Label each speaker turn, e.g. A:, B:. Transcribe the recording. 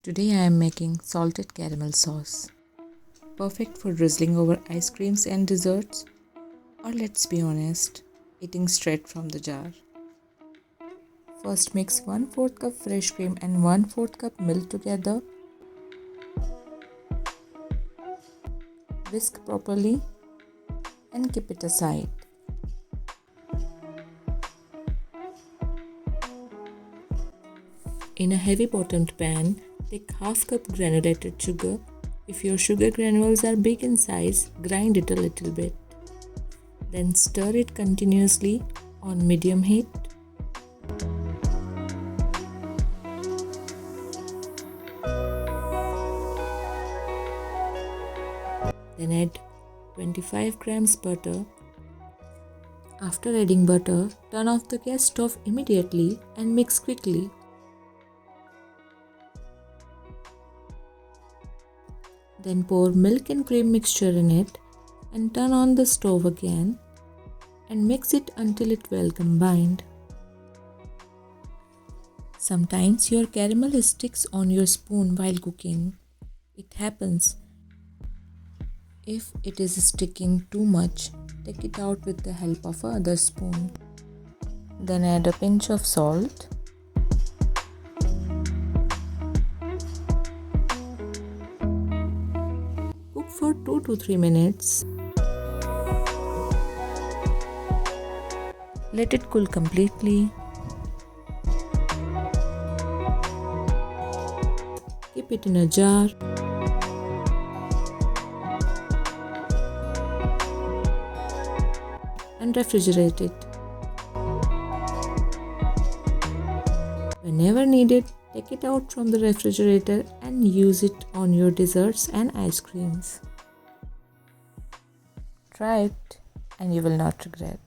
A: Today I am making salted caramel sauce, perfect for drizzling over ice creams and desserts, or let's be honest, eating straight from the jar. First mix 1/4 cup fresh cream and 1/4 cup milk together. Whisk properly and keep it aside. In a heavy bottomed pan, take half cup granulated sugar. If your sugar granules are big in size, grind it a little bit. Then stir it continuously on medium heat. Then add 25 grams butter. After adding butter, turn off the gas stove immediately and mix quickly. Then pour milk and cream mixture in it and turn on the stove again and mix it until it well combined. Sometimes your caramel sticks on your spoon while cooking. It happens. If it is sticking too much, take it out with the help of another spoon. Then add a pinch of salt. Cook for 2 to 3 minutes. Let it cool completely. Keep it in a jar. And refrigerate it. Whenever needed, take it out from the refrigerator and use it on your desserts and ice creams. Try it and you will not regret.